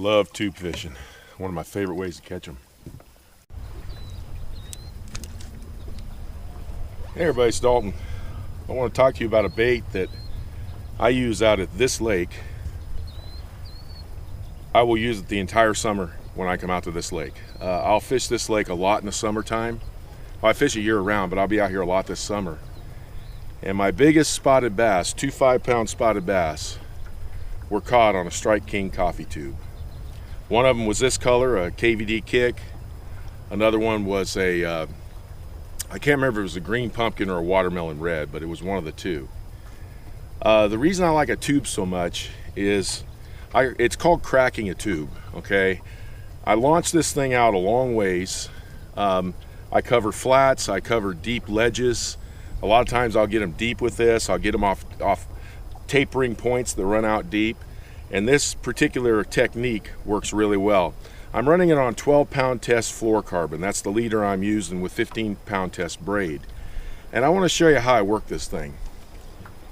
love tube fishing. One of my favorite ways to catch them. Hey everybody, it's Dalton. I want to talk to you about a bait that I use out at this lake. I will use it the entire summer when I come out to this lake. I'll fish this lake a lot in the summertime. Well, I fish it year round, but I'll be out here a lot this summer. And my biggest spotted bass, 2 5-pound spotted bass, were caught on a Strike King coffee tube. One of them was this color, a KVD kick. Another one was a, I can't remember if it was a green pumpkin or a watermelon red, but it was one of the two. The reason I like a tube so much is it's called cracking a tube, okay? I launched this thing out a long ways. I cover flats, I cover deep ledges. A lot of times I'll get them deep with this. I'll get them off tapering points that run out deep. And this particular technique works really well. I'm running it on 12-pound test fluorocarbon. That's the leader I'm using with 15-pound test braid. And I want to show you how I work this thing.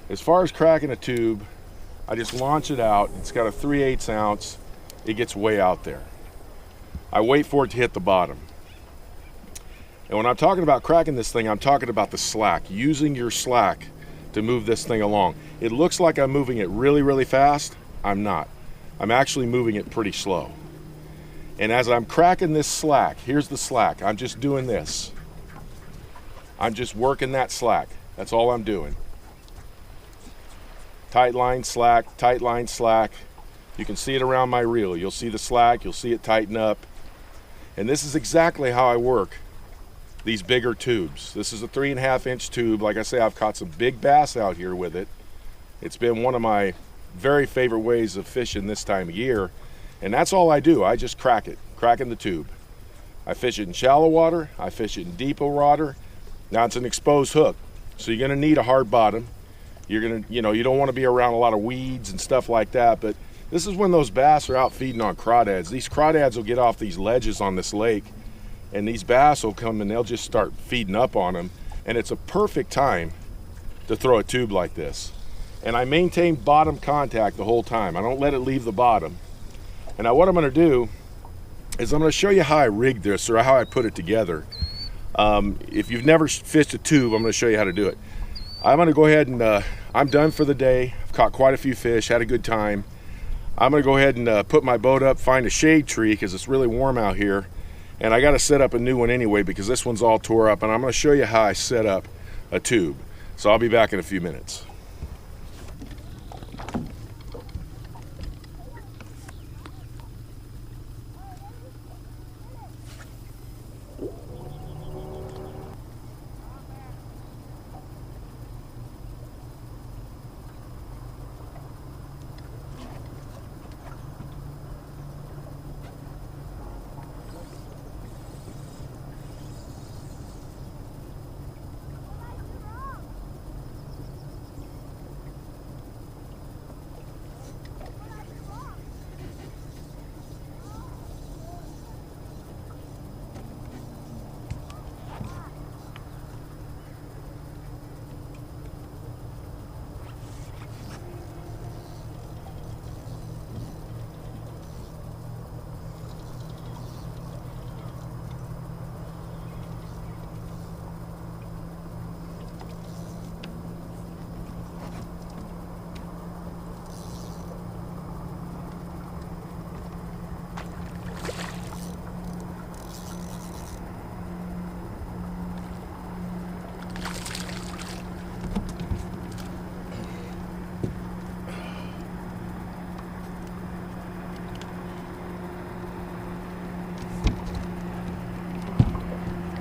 As far as cracking a tube, I just launch it out. It's got a 3/8 ounce. It gets way out there. I wait for it to hit the bottom. And when I'm talking about cracking this thing, I'm talking about the slack, using your slack to move this thing along. It looks like I'm moving it really, really fast. I'm not. I'm actually moving it pretty slow. And as I'm cracking this slack, here's the slack. I'm just doing this. I'm just working that slack. That's all I'm doing. Tight line, slack, tight line, slack. You can see it around my reel. You'll see the slack, you'll see it tighten up. And this is exactly how I work these bigger tubes. This is a 3.5-inch tube. Like I say, I've caught some big bass out here with it. It's been one of my very favorite ways of fishing this time of year. And that's all I do. I just crack it, cracking the tube. I fish it in shallow water. I fish it in deeper water. Now it's an exposed hook, so you're gonna need a hard bottom. You're gonna, you don't want to be around a lot of weeds and stuff like that, but this is when those bass are out feeding on crawdads. These crawdads will get off these ledges on this lake, and these bass will come and they'll just start feeding up on them. And it's a perfect time to throw a tube like this. And I maintain bottom contact the whole time. I don't let it leave the bottom. And now what I'm gonna do is I'm gonna show you how I rigged this, or how I put it together. If you've never fished a tube, I'm gonna show you how to do it. I'm gonna go ahead and, I'm done for the day. I've caught quite a few fish, had a good time. I'm gonna go ahead and put my boat up, find a shade tree, because it's really warm out here. And I gotta set up a new one anyway, because this one's all tore up. And I'm gonna show you how I set up a tube. So I'll be back in a few minutes.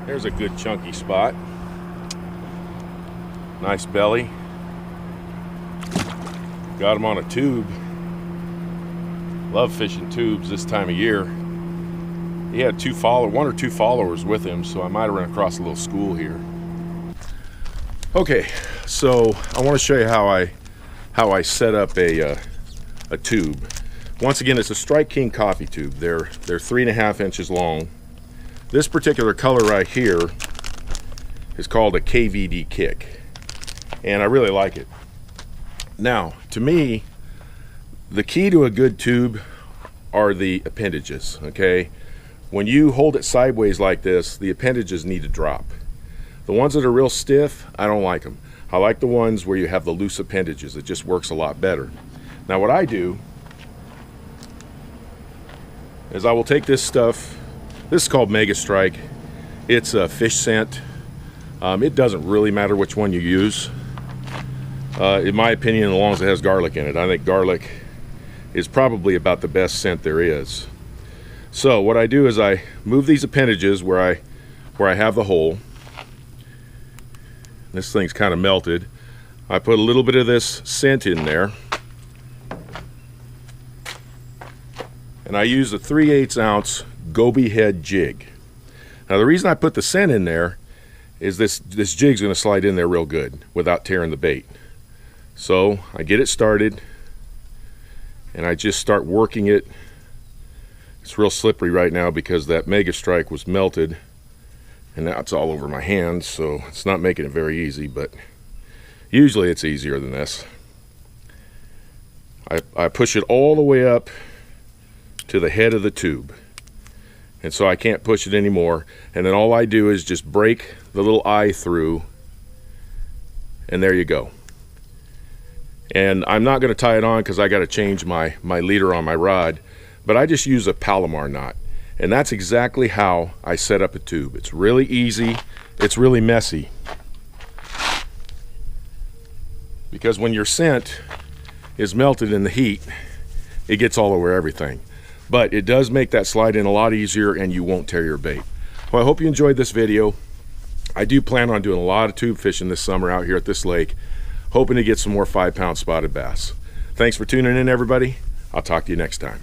There's a good chunky spot. Nice belly. Got him on a tube. Love fishing tubes this time of year. He had one or two followers with him, so I might have run across a little school here. Okay, so I want to show you how I set up a tube. Once again, it's a Strike King coffee tube. They're 3.5 inches long. This particular color right here is called a KVD kick, and I really like it. Now, to me, the key to a good tube are the appendages, okay? When you hold it sideways like this, the appendages need to drop. The ones that are real stiff, I don't like them. I like the ones where you have the loose appendages. It just works a lot better. Now what I do is I will take this stuff. This is called Mega Strike. It's a fish scent. It doesn't really matter which one you use. In my opinion, as long as it has garlic in it. I think garlic is probably about the best scent there is. So what I do is I move these appendages where I have the hole. This thing's kind of melted. I put a little bit of this scent in there. And I use a 3/8 ounce Goby head jig. Now the reason I put the scent in there is this jig's going to slide in there real good without tearing the bait. So I get it started and I just start working it. It's real slippery right now because that Mega Strike was melted and now it's all over my hands, so it's not making it very easy, but usually it's easier than this. I push it all the way up to the head of the tube, and so I can't push it anymore, and then all I do is just break the little eye through, and there you go. And I'm not going to tie it on because I got to change my leader on my rod, but I just use a Palomar knot, and that's exactly how I set up a tube. It's really easy. It's really messy because when your scent is melted in the heat, it gets all over everything. But it does make that slide in a lot easier and you won't tear your bait. Well, I hope you enjoyed this video. I do plan on doing a lot of tube fishing this summer out here at this lake, hoping to get some more 5-pound spotted bass. Thanks for tuning in, everybody. I'll talk to you next time.